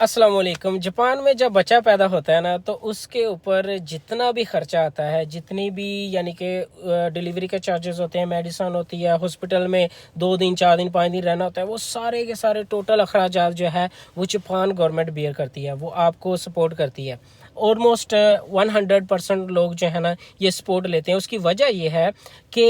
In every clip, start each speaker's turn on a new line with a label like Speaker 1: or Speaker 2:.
Speaker 1: अस्सलाम वालेकुम। जापान में जब बच्चा पैदा होता है ना, तो उसके ऊपर जितना भी खर्चा आता है, जितनी भी यानी कि डिलीवरी के चार्जेस होते हैं, मेडिसिन होती है, हॉस्पिटल में 2 दिन 4 दिन 5 दिन रहना होता है, वो सारे के सारे टोटल अखराजात जो है वो जापान गवर्नमेंट बेयर करती है, वो आपको सपोर्ट करती है। ऑलमोस्ट 100% लोग जो है ना ये सपोर्ट लेते हैं। उसकी वजह ये है कि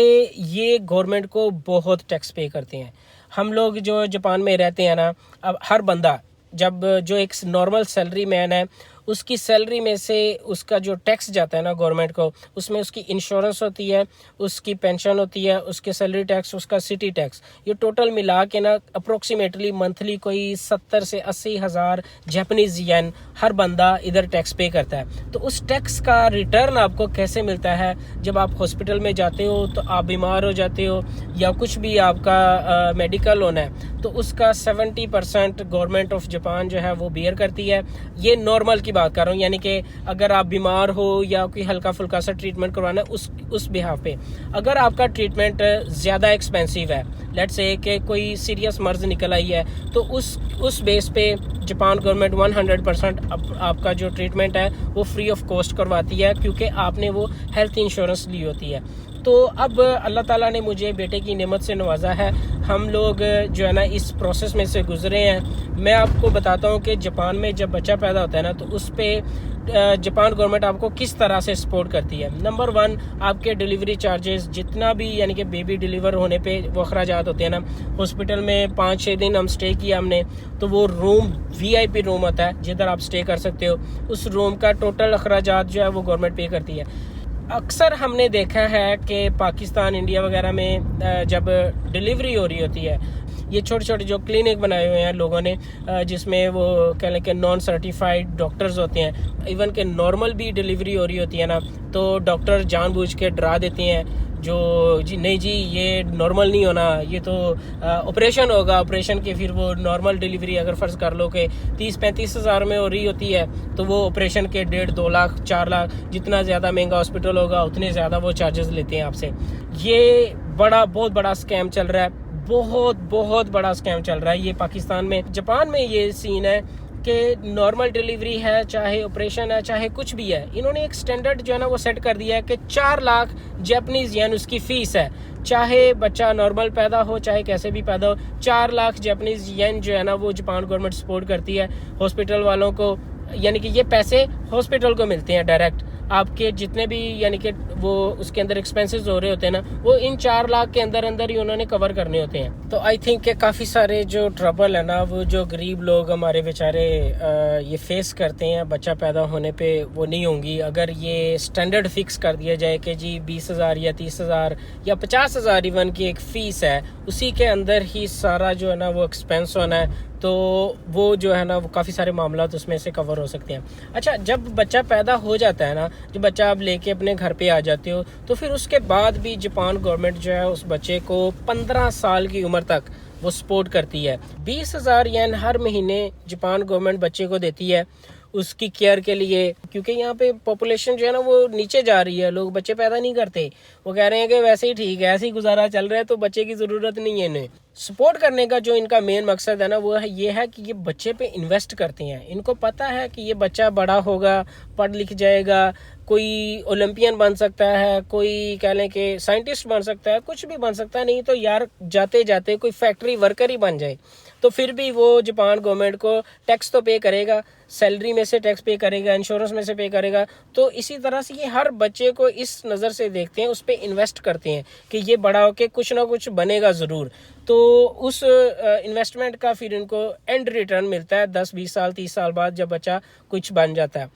Speaker 1: ये गवर्नमेंट को बहुत टैक्स पे करते हैं। हम लोग जो जापान में रहते हैं ना, अब हर बंदा जब जो एक नॉर्मल सैलरी मैन है, उसकी सैलरी में से उसका जो टैक्स जाता है ना गवर्नमेंट को, उसमें उसकी इंश्योरेंस होती है, उसकी पेंशन होती है, उसके सैलरी टैक्स, उसका सिटी टैक्स, ये टोटल मिला के ना अप्रोक्सीमेटली मंथली कोई 70 से 80 हज़ार जापानीज येन हर बंदा इधर टैक्स पे करता है। तो उस टैक्स का रिटर्न आपको कैसे मिलता है? जब आप हॉस्पिटल में जाते हो, तो आप बीमार हो जाते हो या कुछ भी आपका मेडिकल होना है, तो उसका 70% गवर्नमेंट ऑफ जापान जो है वो बेयर करती है। ये नॉर्मल की बात कर रहा हूँ, यानी कि अगर आप बीमार हो या कोई हल्का फुल्का सा ट्रीटमेंट करवाना है उस बिहाफ पे। अगर आपका ट्रीटमेंट ज़्यादा एक्सपेंसिव है, लेट्स से कि कोई सीरियस मर्ज निकल आई है, तो उस बेस पे जापान गवर्नमेंट 100% आपका जो ट्रीटमेंट है वो फ्री ऑफ कॉस्ट करवाती है, क्योंकि आपने वो हेल्थ इंश्योरेंस ली होती है। तो अब अल्लाह ताला ने मुझे बेटे की नेमत से नवाजा है। हम लोग जो है ना इस प्रोसेस में से गुजरे हैं। मैं आपको बताता हूँ कि जापान में जब बच्चा पैदा होता है ना, तो उस पर जापान गवर्नमेंट आपको किस तरह से सपोर्ट करती है। नंबर 1, आपके डिलीवरी चार्जेस जितना भी यानी कि बेबी डिलीवर होने पे वो अखराजात होते हैं ना, हॉस्पिटल में 5-6 दिन हम स्टे किया हमने, तो वो रूम VIP रूम होता है जिधर आप स्टे कर सकते हो, उस रूम का टोटल अखराजात जो है वो गवर्नमेंट पे करती है। अक्सर हमने देखा है कि पाकिस्तान, इंडिया वगैरह में जब डिलीवरी हो रही होती है, ये छोटे छोटे जो क्लिनिक बनाए हुए हैं लोगों ने, जिसमें वो कह लें कि नॉन सर्टिफाइड डॉक्टर्स होते हैं। इवन के नॉर्मल भी डिलीवरी हो रही होती है ना, तो डॉक्टर जानबूझ के डरा देते हैं, जो जी नहीं जी ये नॉर्मल नहीं होना, ये तो ऑपरेशन होगा, ऑपरेशन के फिर वो नॉर्मल डिलीवरी अगर फ़र्ज़ कर लो कि 30-35 हज़ार में हो रही होती है, तो वो ऑपरेशन के 1.5-2 लाख 4 लाख, जितना ज़्यादा महंगा हॉस्पिटल होगा उतने ज़्यादा वो चार्जेस लेते हैं आपसे। ये बहुत बड़ा स्कैम चल रहा है, बहुत बड़ा स्कैम चल रहा है ये पाकिस्तान में। जापान में ये सीन है कि नॉर्मल डिलीवरी है, चाहे ऑपरेशन है, चाहे कुछ भी है, इन्होंने एक स्टैंडर्ड जो है ना वो सेट कर दिया है कि 4 लाख जापानीज येन उसकी फ़ीस है। चाहे बच्चा नॉर्मल पैदा हो, चाहे कैसे भी पैदा हो, 4 लाख जापानीज येन जो है ना वो जापान गवर्नमेंट सपोर्ट करती है हॉस्पिटल वालों को। यानी कि ये पैसे हॉस्पिटल को मिलते हैं डायरेक्ट। आपके जितने भी यानी कि वो उसके अंदर एक्सपेंसेस हो रहे होते हैं ना, वो इन 4 लाख के अंदर ही उन्होंने कवर करने होते हैं। तो आई थिंक कि काफ़ी सारे जो ट्रबल है ना, वो जो गरीब लोग हमारे बेचारे ये फेस करते हैं बच्चा पैदा होने पे, वो नहीं होंगी अगर ये स्टैंडर्ड फिक्स कर दिया जाए कि जी 20 हज़ार या 30 हज़ार या 50 हज़ार इवन की एक फ़ीस है, उसी के अंदर ही सारा जो है ना वो एक्सपेंस होना है, तो वो जो है ना वो काफ़ी सारे मामला तो उसमें से कवर हो सकते हैं। अच्छा, जब बच्चा पैदा हो जाता है ना, जब बच्चा आप लेके अपने घर पे आ जाते हो, तो फिर उसके बाद भी जापान गवर्नमेंट जो है उस बच्चे को 15 साल की उम्र तक वो सपोर्ट करती है। 20 हज़ार येन हर महीने जापान गवर्नमेंट बच्चे को देती है उसकी केयर के लिए, क्योंकि यहाँ पे पॉपुलेशन जो है ना वो नीचे जा रही है, लोग बच्चे पैदा नहीं करते। वो कह रहे हैं कि वैसे ही ठीक है, ऐसे ही गुजारा चल रहा है, तो बच्चे की ज़रूरत नहीं है इन्हें। सपोर्ट करने का जो इनका मेन मकसद है ना, वो है ये है कि ये बच्चे पे इन्वेस्ट करते हैं। इनको पता है कि ये बच्चा बड़ा होगा, पढ़ लिख जाएगा, कोई ओलंपियन बन सकता है, कोई कह लें कि साइंटिस्ट बन सकता है, कुछ भी बन सकता है, नहीं तो यार जाते जाते कोई फैक्ट्री वर्कर ही बन जाए, तो फिर भी वो जापान गवर्नमेंट को टैक्स तो पे करेगा, सैलरी में से टैक्स पे करेगा, इंश्योरेंस में से पे करेगा। तो इसी तरह से ये हर बच्चे को इस नज़र से देखते हैं, उस पर इन्वेस्ट करते हैं कि ये बड़ा होके कुछ ना कुछ बनेगा ज़रूर। तो उस इन्वेस्टमेंट का फिर इनको एंड रिटर्न मिलता है 10-20 साल 30 साल बाद, जब बच्चा कुछ बन जाता है।